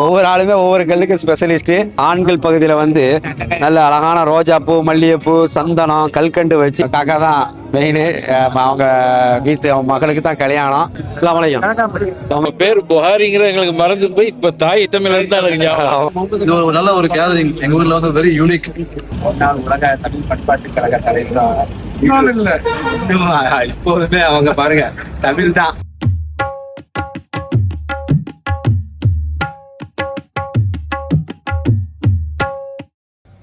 ஒவ்வொரு ஆளுமே ஒவ்வொரு கல்லுக்கு ஸ்பெஷலிஸ்ட். ஆண்கள் பகுதியில வந்து நல்ல அழகான ரோஜாப்பூ, மல்லிகைப்பூ, சந்தனம், கல்கண்டு வச்சு காக்கா தான் மெயின். அவங்க வீட்டு அவங்க மகளுக்கு தான் கல்யாணம். அஸ்ஸலாமு அலைக்கும். நம்ம பேர் புகாரிங்கிற எங்களுக்கு மறந்து போய் இப்ப தாய் தமிழ் தான் எனக்கு ஞாபகம். இது ஒரு நல்ல ஒரு கேதரிங். எங்க ஊர்ல வந்து வெரி யூனிக். உலக தமிழ் பண்பாட்டு கழக தலைவர் இப்போதுமே அவங்க பாருங்க தமிழ் தான்.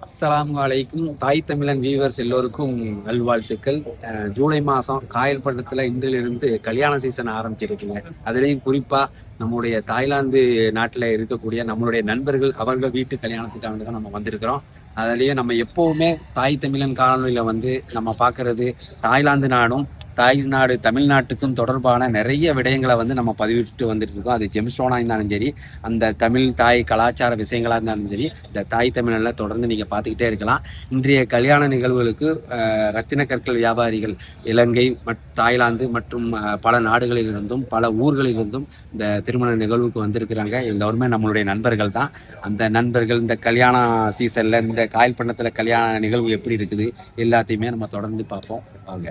அஸ்ஸலாமு அலைக்கும். தாய் தமிழன் வியூவர்ஸ் எல்லோருக்கும் நல்வாழ்த்துக்கள். ஜூலை மாதம் காயல்பட்டணத்தில் இன்றிலிருந்து கல்யாண சீசன் ஆரம்பிச்சிருக்குங்க. அதுலேயும் குறிப்பாக நம்முடைய தாய்லாந்து நாட்டில் இருக்கக்கூடிய நம்மளுடைய நண்பர்கள் அவர்கள் வீட்டு கல்யாணத்துக்காக தான் நம்ம வந்திருக்கிறோம். அதுலேயே நம்ம எப்போவுமே தாய் தமிழன் காணொலியில் வந்து நம்ம பார்க்குறது தாய்லாந்து நாடும் தாய்நாடு தமிழ்நாட்டுக்கும் தொடர்பான நிறைய விடயங்களை வந்து நம்ம பதிவிட்டு வந்துட்டு இருக்கோம். அது ஜெம்ஸ்டோனாக இருந்தாலும் சரி, அந்த தமிழ் தாய் கலாச்சார விஷயங்களாக இருந்தாலும் சரி, இந்த தாய் தமிழில் தொடர்ந்து நீங்கள் பார்த்துக்கிட்டே இருக்கலாம். இன்றைய கல்யாண நிகழ்வுகளுக்கு ரத்தின கற்கள் வியாபாரிகள் இலங்கை தாய்லாந்து மற்றும் பல நாடுகளிலிருந்தும் பல ஊர்களிலிருந்தும் இந்த திருமண நிகழ்வுக்கு வந்திருக்கிறாங்க. எல்லோருமே நம்மளுடைய நண்பர்கள் தான். அந்த நண்பர்கள் இந்த கல்யாண சீசனில் இந்த காயல்பட்டணத்தில் கல்யாண நிகழ்வு எப்படி இருக்குது எல்லாத்தையுமே நம்ம தொடர்ந்து பார்ப்போம். வாங்க.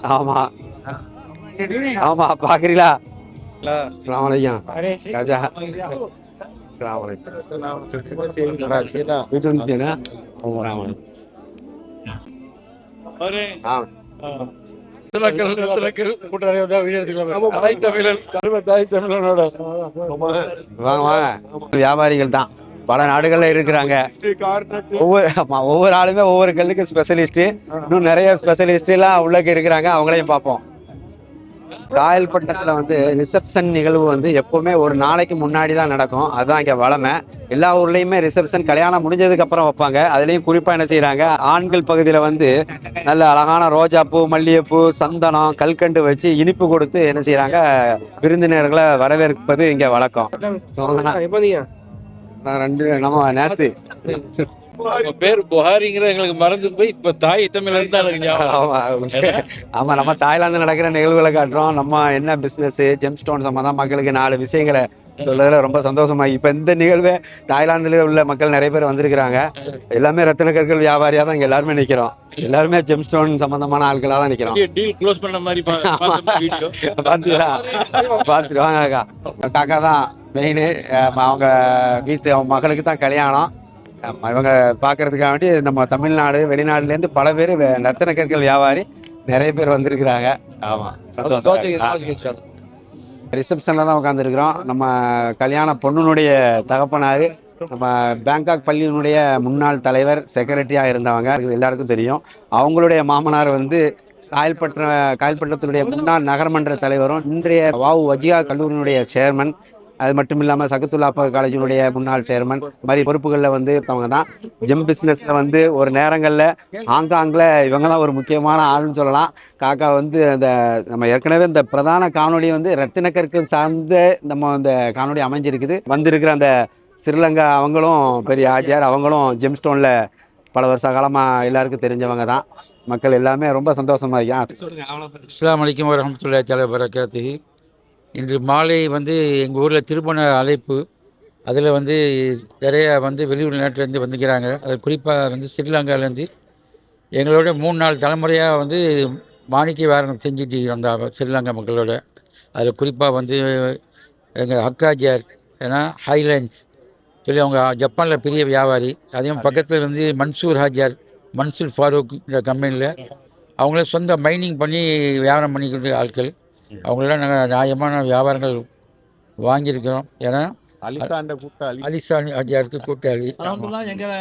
ஆமா ஆமா பாக்குறீங்களா? வியாபாரிகள் தான் பல நாடுகள்ல இருக்கிறாங்க. ஒவ்வொரு ஆளுமே ஒவ்வொரு கல்லுக்கு ஸ்பெஷலிஸ்ட். இன்னும் நிறைய ஸ்பெஷலிஸ்ட் எல்லாம் உள்ளக்கு இருக்கிறாங்க. அவங்களையும் பார்ப்போம். காயல்பட்டணத்துல வந்து ரிசப்ஷன் நிகழ்வு வந்து எப்பவுமே ஒரு நாளைக்கு முன்னாடி தான் நடக்கும். அதுதான் இங்க வளமை. எல்லா ஊர்லயுமே ரிசப்ஷன் கல்யாணம் முடிஞ்சதுக்கு அப்புறம் வைப்பாங்க. அதுலயும் குறிப்பா என்ன செய்யறாங்க, ஆண்கள் பகுதியில வந்து நல்ல அழகான ரோஜாப்பூ, மல்லிகைப்பூ, சந்தனம், கல்கண்டு வச்சு இனிப்பு கொடுத்து என்ன செய்யறாங்க, விருந்தினர்களை வரவேற்பது இங்க வழக்கம். நம்ம நேத்து பேர் புகாரிங்கிற எங்களுக்கு மறந்து போய் இப்ப தாய் தமிழ் தான் எனக்கு ஞாபகம். ஆமா, நம்ம தாய்லாந்து நடக்கிற நிகழ்வுகளை காட்டுறோம். நம்ம என்ன பிசினஸ் ஜெம்ஸ்டோன் சம்பந்தம் மக்களுக்கு 4 விஷயங்களை சொல்றதுல ரொம்ப சந்தோஷமா. இப்ப இந்த நிகழ்வு தாய்லாந்துல உள்ள மக்கள் நிறைய பேர் வந்திருக்கிறாங்க. எல்லாமே ரத்தின கற்கள் வியாபாரியா தான் இங்க எல்லாருமே நிக்கிறோம். எல்லாருமே ஜெம்ஸ்டோன் சம்பந்தமான ஆட்களா தான் நிக்கிறோம். டீல் க்ளோஸ் பண்ண மாதிரி பாத்துருவாங்க. காக்கா தான் மெயின். அவங்க வீட்டு அவங்க மகளுக்கு தான் கல்யாணம். இவங்க பார்க்கறதுக்காக வேண்டி நம்ம தமிழ்நாடு வெளிநாடுலேருந்து பல பேர் ரத்தின கற்கள் வியாபாரி நிறைய பேர் வந்திருக்கிறாங்க. ஆமா, சந்தோஷம். ரிசப்ஷன்ல தான் உட்காந்துருக்கிறோம். நம்ம கல்யாண பொண்ணுனுடைய தகப்பனார் நம்ம பேங்காக் பள்ளியினுடைய முன்னாள் தலைவர், செக்ரட்டரியாக இருந்தவங்க எல்லாருக்கும் தெரியும். அவங்களுடைய மாமனார் வந்து காயல்பட்டணத்தினுடைய முன்னாள் நகரமன்ற தலைவரும் இன்றைய வாவு வஜியா கல்லூரியினுடைய சேர்மன். அது மட்டும் இல்லாமல் சகத்துல்லா காலேஜினுடைய முன்னாள் சேர்மன் மாதிரி பொறுப்புகளில் வந்து அவங்க தான். ஜெம் பிஸ்னஸில் வந்து ஒரு நேரங்களில் ஹாங்காங்கில் இவங்க தான் ஒரு முக்கியமான ஆள்னு சொல்லலாம். காக்கா வந்து அந்த நம்ம ஏற்கனவே இந்த பிரதான காணொலி வந்து ரத்தின கற்கள் சார்ந்த நம்ம அந்த காணொலி அமைஞ்சிருக்குது. வந்திருக்கிற அந்த ஸ்ரீலங்கா அவங்களும் பெரிய ஆஜியார், அவங்களும் ஜெம்ஸ்டோனில் பல வருஷ காலமாக எல்லாருக்கும் தெரிஞ்சவங்க தான். மக்கள் எல்லாமே ரொம்ப சந்தோஷமாக இருக்காங்க. அஸ்ஸலாமு அலைக்கும் வரஹ்மத்துல்லாஹி தஆலா வபரகாத்துஹு. இன்று மாலை வந்து எங்கள் ஊரில் திருமண அழைப்பு. அதில் வந்து நிறைய வந்து வெளியூர் நாட்டிலேருந்து வந்துக்கிறாங்க. அது குறிப்பாக வந்து ஸ்ரீலங்காலேருந்து எங்களோட 3 நாள் தலைமுறையாக வந்து மாணிக்க வாரம் செஞ்சுட்டு வந்தாங்க ஸ்ரீலங்கா மக்களோட. அதில் குறிப்பாக வந்து எங்கள் அக்காஜியார், ஏன்னா ஹைலைன்ஸ் சொல்லி அவங்க ஜப்பானில் பெரிய வியாபாரி. அதையும் பக்கத்தில் வந்து மன்சூர் ஹாஜியார், மன்சூர் ஃபாரூக் இந்த கம்பெனியில் அவங்களே சொந்த மைனிங் பண்ணி வியாபாரம் பண்ணிக்கிட்டு ஆட்கள். அவங்களெல்லாம் நாங்கள் நியாயமான வியாபாரங்கள் வாங்கியிருக்கிறோம். ஏன்னா அலிசான் ஹாஜியாருக்கு கூட்டாளி. எங்களை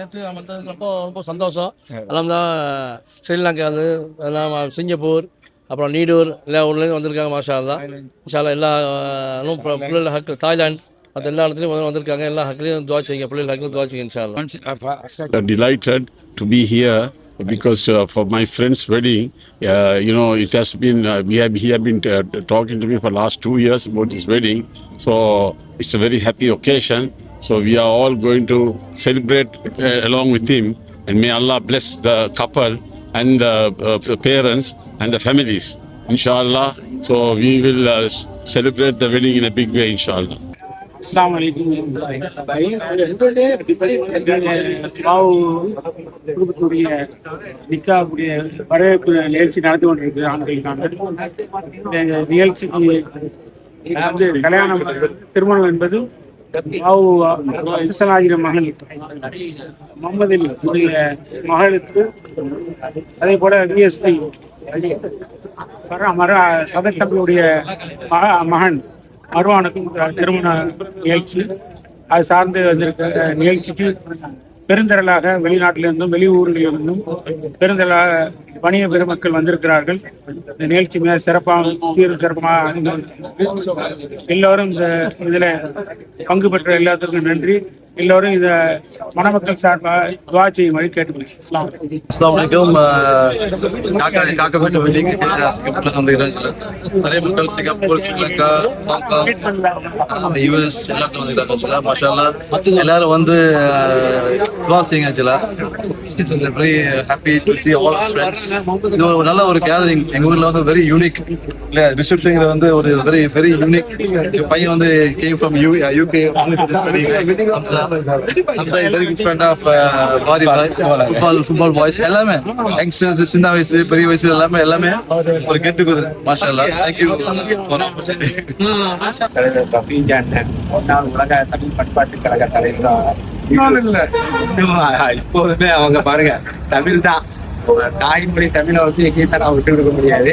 ஏற்று வந்ததுக்கு ரொம்ப சந்தோஷம். அலமதுல்லா. ஸ்ரீலங்கா வந்து எல்லாம் சிங்கப்பூர், அப்புறம் நீடூர் எல்லா ஊர்லேருந்து வந்திருக்காங்க. மாஷா அல்லாஹ். இன்ஷா அல்லாஹ் எல்லா பிள்ளைகள் ஹக்கு தாய்லாந்து மற்ற எல்லா இடத்துலையும் வந்திருக்காங்க. எல்லா ஹக்கிலையும் துவா செய்யுங்க, பிள்ளைகள் ஹக்கிலும் துவா செய்யுங்க இன்ஷா அல்லாஹ். Delighted to be here because for my friend's wedding, it has been, he have been talking to me for last 2 years about his wedding. So it's a very happy occasion. So we are all going to celebrate along with him, and may Allah bless the couple and the parents and the families. Inshallah, So we will celebrate the wedding in a big way, inshallah. அஸ்ஸலாமு அலைக்கும் வாவு குடும்பத்துடைய நிக்காவுடைய வரவேற்பு நிகழ்ச்சி நடந்து கொண்டிருக்கிறது ஆண்களுக்கான இந்த நிகழ்ச்சிக்கு வந்து கல்யாணம் திருமணம் என்பது வாவு அப்துல்சலாகிற மகள் முகமது அலியுடைய மகளுக்கு அதே போல விஎஸ்பி சதக் தம்பியுடைய மகன் மருவானுக்கும் திருமண நிகழ்ச்சி அது சார்ந்து வந்திருக்க நிகழ்ச்சிக்கு பெருந்திரளாக வெளிநாட்டிலிருந்தும் வெளியூர்களிலிருந்தும் பெருந்திரளாக வணிக பெருமக்கள் வந்திருக்கிறார்கள். இந்த நிகழ்ச்சி மிக சிறப்பாக சீரும் சிறப்பாக எல்லோரும் இந்த இதில் பங்கு பெற்ற எல்லாத்துக்கும் நன்றி. எல்லோரும் இதை மணமக்கள் சார்பாக துவா செய்யும்படி கேட்டுக்கொள்கிறேன். அஸ்ஸலாமு அலைக்கும். காக்கா வீட்டு வெட்டிங் சிங்கப்பூர்ல வந்துருக்காங்க. நிறைய மக்கள் சிங்கப்பூர், ஸ்ரீலங்கா, ஹாங்காங், யூஎஸ் எல்லாத்தையும் வந்துருக்காங்க. மாஷா அல்லாஹ் எல்லாரும் வந்து துவா செய்யுங்க. ஆக்சுவலா it's is very happy to see all our friends. இது ஒரு நல்ல ஒரு கேதரிங். எங்க ஊர்ல வந்து வெரி யூனிக் இல்ல ரிசப்ஷன் வந்து ஒரு வெரி வெரி யூனிக். பையன் வந்து came from UK only for this wedding. I'm a very good friend of Bari football boys. எல்லாமே யங்ஸ்டர்ஸ், சின்ன வயசு பெரிய வயசு எல்லாமே ஒரு get together. Masha Allah. Thank you for the opportunity. உலக தமிழ் பண்பாட்டு கழக தலைவர் இப்போதுமே அவங்க பாருங்க தமிழ் தான் தாய்மொழி. தமிழை வந்து எங்கேயும் தர விட்டு கொடுக்க முடியாது.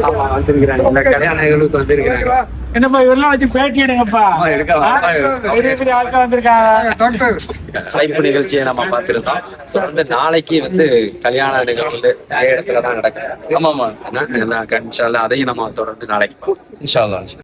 ஆமா வந்திருக்கிறாங்க, இந்த கல்யாண நிகழ்வுக்கு வந்திருக்கிறாங்க. என்னப்பா இவரெல்லாம் வச்சு பேட்டி எடுங்கப்பா. அழைப்பு நிகழ்ச்சியை நம்ம பார்த்திருந்தோம். தொடர்ந்து நாளைக்கு வந்து கல்யாண நிகழ்வு இதே இடத்துல தான் நடக்கும். ஆமாமா அதையும் நம்ம தொடர்ந்து நாளைக்கு இன்ஷா அல்லாஹ்.